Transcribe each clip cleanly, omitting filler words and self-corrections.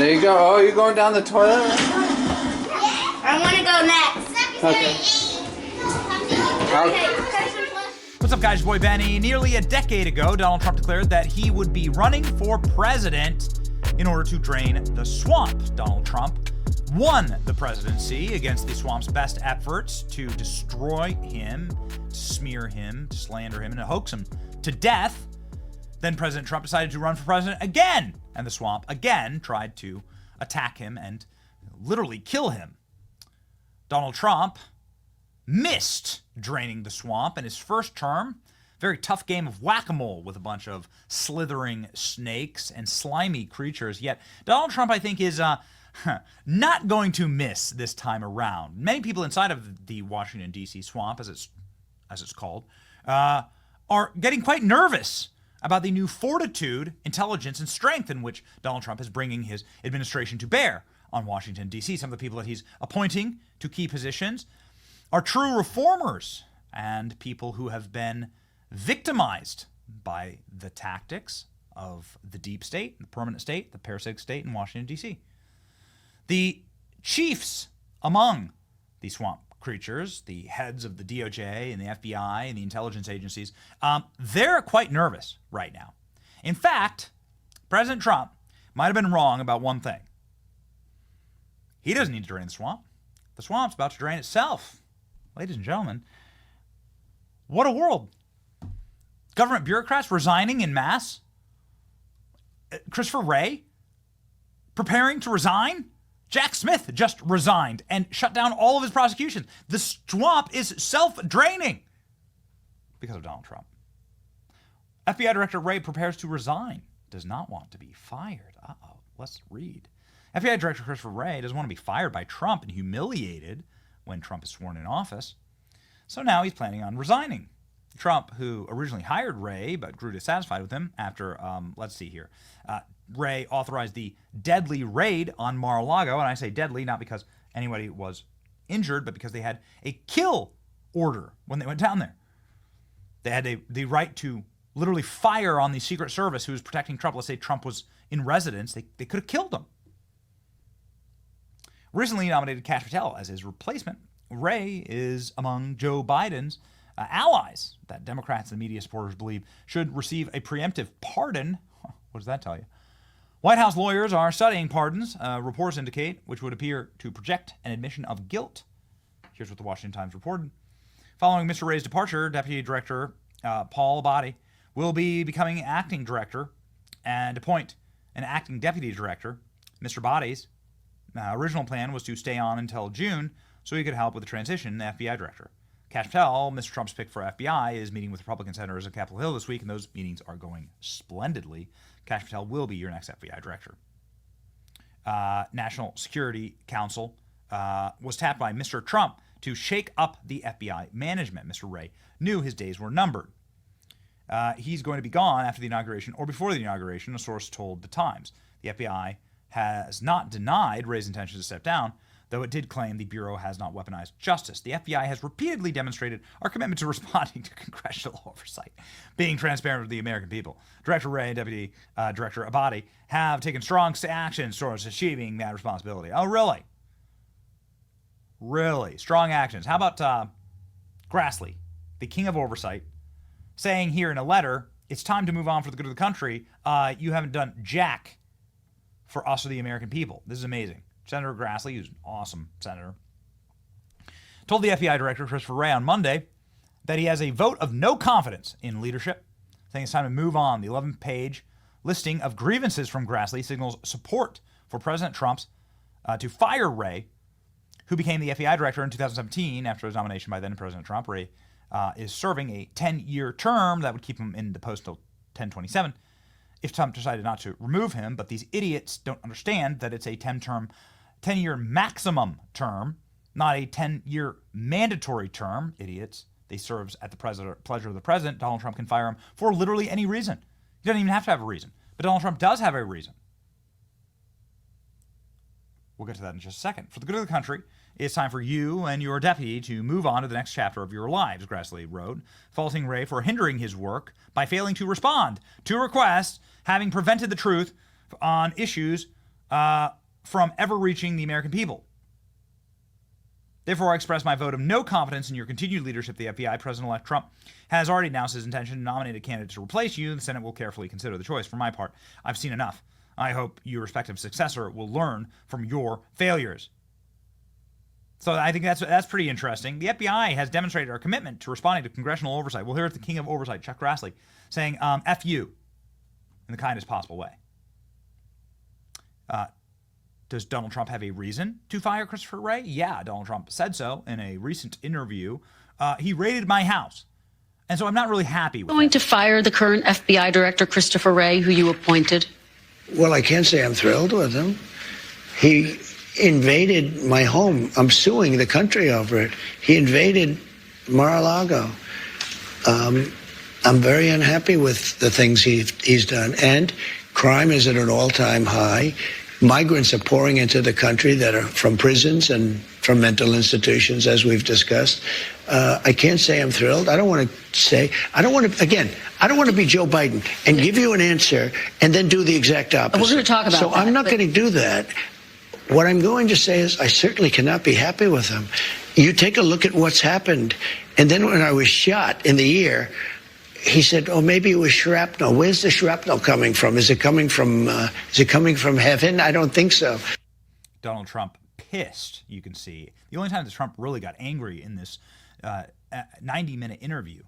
There you go. Oh, you're going down the toilet? I want to go next. Okay. What's up, guys? Your boy Benny. Nearly a decade ago, Donald Trump declared that he would be running for president in order to drain the swamp. Donald Trump won the presidency against the swamp's best efforts to destroy him, to smear him, to slander him, and to hoax him to death. Then President Trump decided to run for president again, and the swamp again tried to attack him and literally kill him. Donald Trump missed draining the swamp in his first term. Very tough game of whack-a-mole with a bunch of slithering snakes and slimy creatures. Yet Donald Trump, I think, is not going to miss this time around. Many people inside of the Washington, D.C. swamp, as it's called, are getting quite nervous about the new fortitude, intelligence, and strength in which Donald Trump is bringing his administration to bear on Washington, D.C. Some of the people that he's appointing to key positions are true reformers and people who have been victimized by the tactics of the deep state, the permanent state, the parasitic state in Washington, D.C. The chiefs among the swamp creatures, the heads of the DOJ and the FBI and the intelligence agencies, they're quite nervous right now. In fact, President Trump might have been wrong about one thing. He doesn't need to drain the swamp. The swamp's about to drain itself. Ladies and gentlemen, what a world. Government bureaucrats resigning en masse. Christopher Wray preparing to resign. Jack Smith just resigned and shut down all of his prosecutions. The swamp is self-draining because of Donald Trump. FBI Director Wray prepares to resign, does not want to be fired. Uh-oh, let's read. FBI Director Christopher Wray doesn't want to be fired by Trump and humiliated when Trump is sworn in office. So now he's planning on resigning. Trump, who originally hired Wray but grew dissatisfied with him after, let's see here, Wray authorized the deadly raid on Mar-a-Lago, and I say deadly not because anybody was injured, but because they had a kill order when they went down there. They had the right to literally fire on the Secret Service who was protecting Trump. Let's say Trump was in residence. They could have killed him. Recently nominated Kash Patel as his replacement. Wray is among Joe Biden's allies that Democrats and media supporters believe should receive a preemptive pardon. What does that tell you? White House lawyers are studying pardons, reports indicate, which would appear to project an admission of guilt. Here's what the Washington Times reported. Following Mr. Wray's departure, Deputy Director Paul Abadi will be becoming acting director and appoint an acting deputy director. Mr. Abadi's original plan was to stay on until June so he could help with the transition, the FBI director. Kash Patel, Mr. Trump's pick for FBI, is meeting with Republican senators at Capitol Hill this week, and those meetings are going splendidly. Kash Patel will be your next FBI director. National Security Council was tapped by Mr. Trump to shake up the FBI management. Mr. Wray knew his days were numbered. He's going to be gone after the inauguration or before the inauguration, a source told The Times. The FBI has not denied Wray's intention to step down, though it did claim the Bureau has not weaponized justice. The FBI has repeatedly demonstrated our commitment to responding to congressional oversight, being transparent with the American people. Director Wray and Deputy Director Abadi have taken strong actions towards achieving that responsibility. Oh, really? Really? Strong actions. How about Grassley, the king of oversight, saying here in a letter, it's time to move on for the good of the country. You haven't done jack for us or the American people. This is amazing. Senator Grassley, who's an awesome senator, told the FBI Director Christopher Wray on Monday that he has a vote of no confidence in leadership, saying it's time to move on. The 11-page listing of grievances from Grassley signals support for President Trump's to fire Wray, who became the FBI Director in 2017 after his nomination by then President Trump. Wray is serving a 10-year term that would keep him in the post till 10/27 if Trump decided not to remove him, but these idiots don't understand that it's a 10-year maximum term, not a 10-year mandatory term. Idiots. They serve at the pleasure of the president. Donald Trump can fire him for literally any reason. He doesn't even have to have a reason. But Donald Trump does have a reason. We'll get to that in just a second. For the good of the country, it's time for you and your deputy to move on to the next chapter of your lives, Grassley wrote, faulting Wray for hindering his work by failing to respond to requests, having prevented the truth on issues from ever reaching the American people. Therefore, I express my vote of no confidence in your continued leadership of the FBI. President-elect Trump has already announced his intention to nominate a candidate to replace you. The Senate will carefully consider the choice. For my part, I've seen enough. I hope your respective successor will learn from your failures. So I think that's pretty interesting. The FBI has demonstrated our commitment to responding to congressional oversight. We'll hear the king of oversight, Chuck Grassley, saying, F you, in the kindest possible way. Does Donald Trump have a reason to fire Christopher Wray? Yeah, Donald Trump said so in a recent interview. He raided my house. And so I'm not really happy with Going to fire the current FBI director, Christopher Wray, who you appointed? Well, I can't say I'm thrilled with him. He invaded my home. I'm suing the country over it. He invaded Mar-a-Lago. I'm very unhappy with the things he's done. And crime is at an all-time high. Migrants are pouring into the country that are from prisons and from mental institutions, as we've discussed. I can't say I'm thrilled. I don't want to be Joe Biden and give you an answer and then do the exact opposite. We're going to talk about so that. I'm not going to do that. What I'm going to say is I certainly cannot be happy with him. You take a look at what's happened. And then when I was shot in the ear, he said, "Oh, maybe it was shrapnel." Where's the shrapnel coming from? Is it coming from heaven? I don't think so. Donald Trump pissed, you can see. The only time that Trump really got angry in this 90-minute interview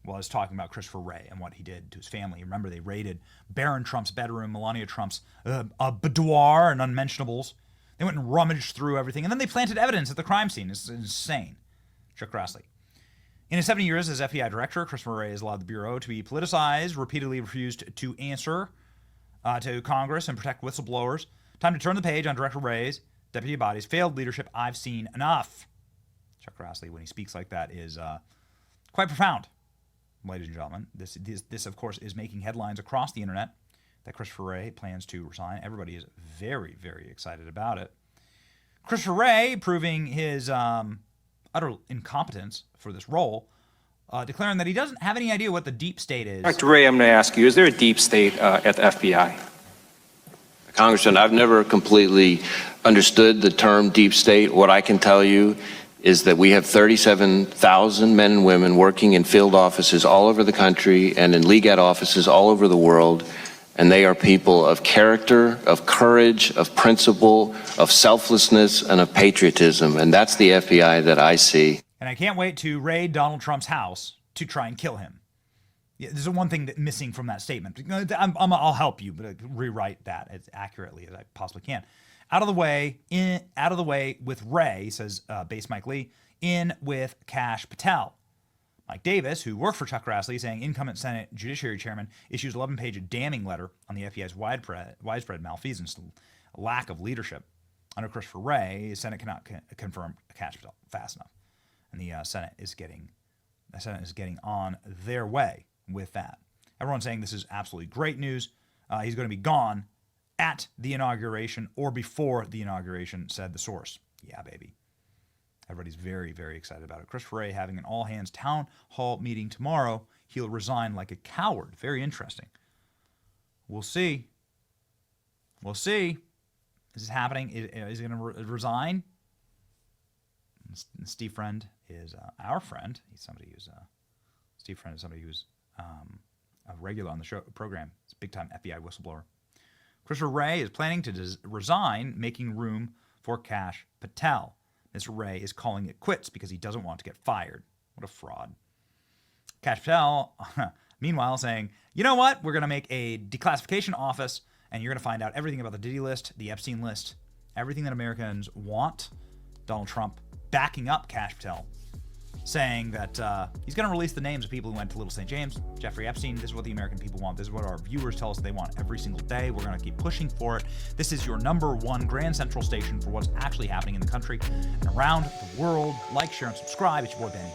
was talking about Christopher Wray and what he did to his family. Remember, they raided Barron Trump's bedroom, Melania Trump's boudoir and unmentionables. They went and rummaged through everything, and then they planted evidence at the crime scene. It's insane. Chuck Grassley. In his 7 years as FBI director, Christopher Wray has allowed the Bureau to be politicized, repeatedly refused to answer to Congress and protect whistleblowers. Time to turn the page on Director Wray's deputy body's failed leadership. I've seen enough. Chuck Grassley, when he speaks like that, is quite profound, ladies and gentlemen. This, of course, is making headlines across the internet that Christopher Wray plans to resign. Everybody is very, very excited about it. Christopher Wray proving his utter incompetence for this role, declaring that he doesn't have any idea what the deep state is. Dr. Wray, I'm going to ask you, is there a deep state at the FBI? Congressman, I've never completely understood the term deep state. What I can tell you is that we have 37,000 men and women working in field offices all over the country and in league ed offices all over the world. And they are people of character, of courage, of principle, of selflessness, and of patriotism. And that's the FBI that I see. And I can't wait to raid Donald Trump's house to try and kill him. Yeah, there's one thing missing from that statement. I'll help you, but rewrite that as accurately as I possibly can. Out of the way with Wray, says base Mike Lee, in with Kash Patel. Mike Davis, who worked for Chuck Grassley, saying incumbent Senate Judiciary Chairman issues 11-page damning letter on the FBI's widespread malfeasance, lack of leadership. Under Christopher Wray, the Senate cannot confirm Kash Patel fast enough, and the Senate is getting on their way with that. Everyone's saying this is absolutely great news. He's going to be gone at the inauguration or before the inauguration, said the source. Yeah, baby. Everybody's very, very excited about it. Christopher Wray having an all-hands town hall meeting tomorrow. He'll resign like a coward. Very interesting. We'll see. We'll see. Is this happening? Is he going to resign? Steve Friend is our friend. He's somebody who's Steve Friend is somebody who's a regular on the show program. He's a big-time FBI whistleblower. Christopher Wray is planning to resign, making room for Kash Patel. Mr. Wray is calling it quits because he doesn't want to get fired. What a fraud. Kash Patel, meanwhile, saying, you know what? We're going to make a declassification office, and you're going to find out everything about the Diddy list, the Epstein list, everything that Americans want. Donald Trump backing up Kash Patel, saying that he's going to release the names of people who went to Little St. James, Jeffrey Epstein. This is what the American people want. This is what our viewers tell us they want every single day. We're going to keep pushing for it. This is your #1 Grand Central station for what's actually happening in the country and around the world. Like, share, and subscribe. It's your boy, Benny.